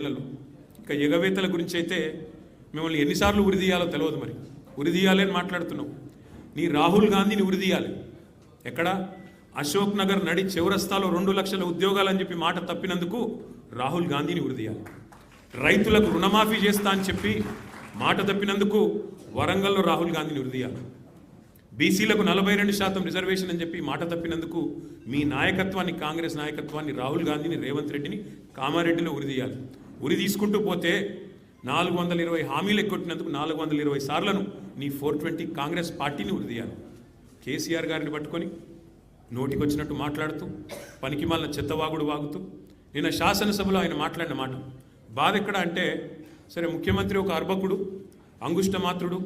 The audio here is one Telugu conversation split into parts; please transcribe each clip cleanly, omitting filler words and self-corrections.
ఇక ఎగవేతల గురించి అయితే మిమ్మల్ని ఎన్నిసార్లు ఉరిదీయాలో తెలియదు. మరి ఉరిదీయాలి అని మాట్లాడుతున్నావు. నీ రాహుల్ గాంధీని ఉరిదీయాలి. ఎక్కడ? అశోక్ నగర్ నడి చివరస్తాలో 2 లక్షల ఉద్యోగాలని చెప్పి మాట తప్పినందుకు రాహుల్ గాంధీని ఉరిదీయాలి. రైతులకు రుణమాఫీ చేస్తా అని చెప్పి మాట తప్పినందుకు వరంగల్లో రాహుల్ గాంధీని ఉరిదీయాలి. బీసీలకు 42% రిజర్వేషన్ అని చెప్పి మాట తప్పినందుకు మీ నాయకత్వాన్ని, కాంగ్రెస్ నాయకత్వాన్ని, రాహుల్ గాంధీని, రేవంత్ రెడ్డిని కామారెడ్డిలో ఉరిదీయాలి. ఉరి తీసుకుంటూ పోతే 420 హామీలు ఎగ్గొట్టినందుకు 420 సార్లను నీ 420 కాంగ్రెస్ పార్టీని ఉరిదీయాలి. కేసీఆర్ గారిని పట్టుకొని నోటికొచ్చినట్టు మాట్లాడుతూ పనికిమాలిన చెత్తవాగుడు వాగుతూ నిన్న శాసనసభలో ఆయన మాట్లాడిన మాట బాధ ఎక్కడ అంటే, సరే ముఖ్యమంత్రి ఒక అర్భకుడు, అంగుష్టమాత్రుడు,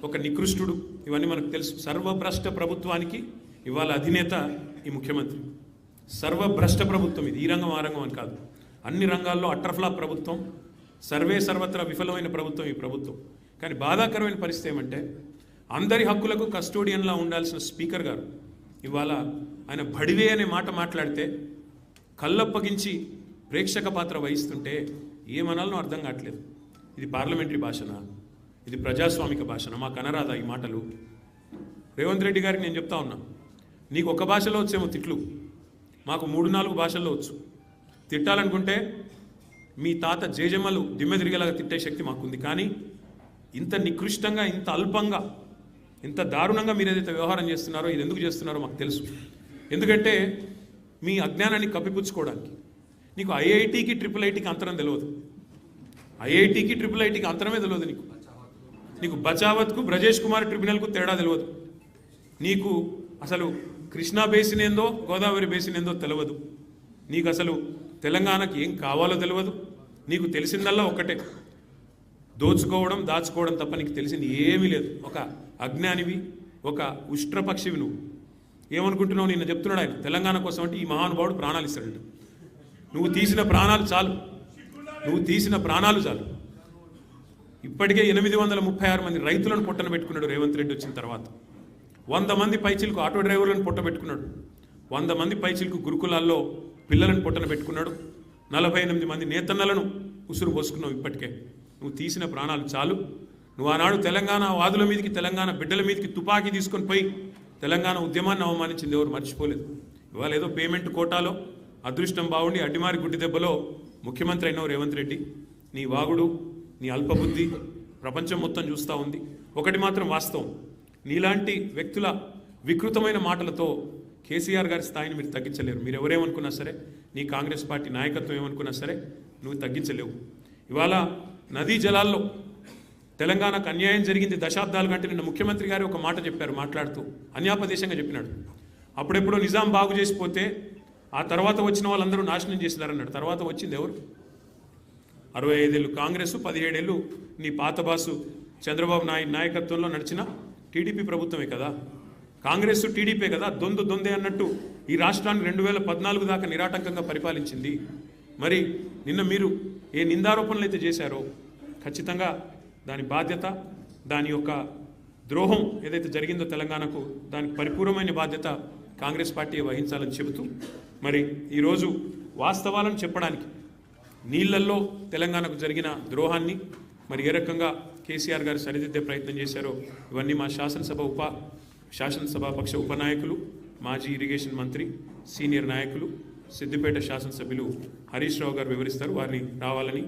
ఒక నికృష్టుడు, ఇవన్నీ మనకు తెలుసు. సర్వభ్రష్ట ప్రభుత్వానికి ఇవాళ అధినేత ఈ ముఖ్యమంత్రి. సర్వభ్రష్ట ప్రభుత్వం ఇది. ఈ రంగం ఆ రంగం అని కాదు, అన్ని రంగాల్లో అట్టర్ఫ్లాప్ ప్రభుత్వం, సర్వత్రా విఫలమైన ప్రభుత్వం ఈ ప్రభుత్వం. కానీ బాధాకరమైన పరిస్థితి ఏమంటే, అందరి హక్కులకు కస్టోడియన్లా ఉండాల్సిన స్పీకర్ గారు ఇవాళ ఆయన బడివే అనే మాట మాట్లాడితే కళ్ళప్పగించి ప్రేక్షక పాత్ర వహిస్తుంటే ఏమనాలనో అర్థం కావట్లేదు. ఇది పార్లమెంటరీ భాషనా? ఇది ప్రజాస్వామిక భాషనా? మాకు అనరాదా ఈ మాటలు? రేవంత్ రెడ్డి గారికి నేను చెప్తా ఉన్నా, నీకు ఒక భాషలో వచ్చేమో తిట్లు, మాకు 3-4 భాషల్లో వచ్చు. తిట్టాలనుకుంటే మీ తాత జేజమ్మలు దిమ్మె తిరిగేలాగా తిట్టే శక్తి మాకుంది. కానీ ఇంత నికృష్టంగా, ఇంత అల్పంగా, ఇంత దారుణంగా మీరు ఏదైతే వ్యవహారం చేస్తున్నారో, ఇది ఎందుకు చేస్తున్నారో మాకు తెలుసు. ఎందుకంటే మీ అజ్ఞానాన్ని కప్పిపుచ్చుకోవడానికి. నీకు ఐఐటికి IIITకి అంతరం తెలియదు. ఐఐటికి IIITకి అంతరమే తెలియదు నీకు. నీకు బచావత్కు, బ్రజేష్ కుమార్ ట్రిబ్యునల్కు తేడా తెలియదు. నీకు అసలు కృష్ణా బేసిన్ ఏందో, గోదావరి బేసిన్ ఏందో తెలియదు. నీకు అసలు తెలంగాణకి ఏం కావాలో తెలియదు. నీకు తెలిసిందల్లా ఒకటే, దోచుకోవడం, దాచుకోవడం తప్ప నీకు తెలిసింది ఏమీ లేదు. ఒక అజ్ఞానివి, ఒక ఉష్ట్రపక్షివి నువ్వు. ఏమనుకుంటున్నావు? నిన్న చెప్తున్నాడు ఆయన, తెలంగాణ కోసం అంటే ఈ మహానుభావుడు ప్రాణాలు ఇస్తాడంట. నువ్వు తీసిన ప్రాణాలు చాలు, నువ్వు తీసిన ప్రాణాలు చాలు. ఇప్పటికే 836 మంది రైతులను పొట్టన పెట్టుకున్నాడు రేవంత్ రెడ్డి వచ్చిన తర్వాత. 100 మంది పైచిలకు ఆటో డ్రైవర్లను పొట్ట పెట్టుకున్నాడు. 100 మంది పైచిలకు గురుకులాల్లో పిల్లలను పొట్టన పెట్టుకున్నాడు. 48 మంది నేతన్నలను ఉసురు పోసుకున్నావు. ఇప్పటికే నువ్వు తీసిన ప్రాణాలు చాలు. నువ్వు ఆనాడు తెలంగాణ వాదుల మీదకి, తెలంగాణ బిడ్డల మీదకి తుపాకీ తీసుకొని పోయి తెలంగాణ ఉద్యమాన్ని అవమానించింది ఎవరు మర్చిపోలేదు. ఇవాళ ఏదో పేమెంట్ కోటాలో అదృష్టం బాగుండి అడ్డిమారి గుడ్డి దెబ్బలో ముఖ్యమంత్రి అయినావు రేవంత్ రెడ్డి. నీ వాగుడు, నీ అల్పబుద్ధి ప్రపంచం మొత్తం చూస్తూ ఉంది. ఒకటి మాత్రం వాస్తవం, నీలాంటి వ్యక్తుల వికృతమైన మాటలతో కేసీఆర్ గారి స్థాయిని మీరు తగ్గించలేరు. మీరు ఎవరేమనుకున్నా సరే, నీ కాంగ్రెస్ పార్టీ నాయకత్వం ఏమనుకున్నా సరే నువ్వు తగ్గించలేవు. ఇవాళ నదీ జలాల్లో తెలంగాణకు అన్యాయం జరిగింది దశాబ్దాలు కంటే. నిన్న ముఖ్యమంత్రి గారు ఒక మాట చెప్పారు, మాట్లాడుతూ అన్యాపదేశంగా చెప్పినాడు. అప్పుడెప్పుడో నిజాం బాగు చేసిపోతే ఆ తర్వాత వచ్చిన వాళ్ళందరూ నాశనం చేసినారన్నాడు. తర్వాత వచ్చింది ఎవరు? 65 ఏళ్ళు కాంగ్రెస్, 17 ఏళ్ళు నీ పాత బాసు చంద్రబాబు నాయుడు నాయకత్వంలో నడిచిన టీడీపీ ప్రభుత్వమే కదా. కాంగ్రెస్ టీడీపీ కదా, దొందే అన్నట్టు ఈ రాష్ట్రాన్ని 2014 దాకా నిరాటంకంగా పరిపాలించింది. మరి నిన్న మీరు ఏ నిందారోపణలు అయితే చేశారో ఖచ్చితంగా దాని బాధ్యత, దాని యొక్క ద్రోహం ఏదైతే జరిగిందో తెలంగాణకు, దానికి పరిపూర్ణమైన బాధ్యత కాంగ్రెస్ పార్టీ వహించాలని చెబుతూ, మరి ఈరోజు వాస్తవాలను చెప్పడానికి నీళ్లల్లో తెలంగాణకు జరిగిన ద్రోహాన్ని మరి ఏ రకంగా కేసీఆర్ గారు సరిదిద్దే ప్రయత్నం చేశారో ఇవన్నీ మా శాసనసభాపక్ష ఉపనాయకులు, మాజీ ఇరిగేషన్ మంత్రి, సీనియర్ నాయకులు, సిద్దిపేట శాసనసభ్యులు హరీష్ రావు గారు వివరిస్తారు. వారిని రావాలని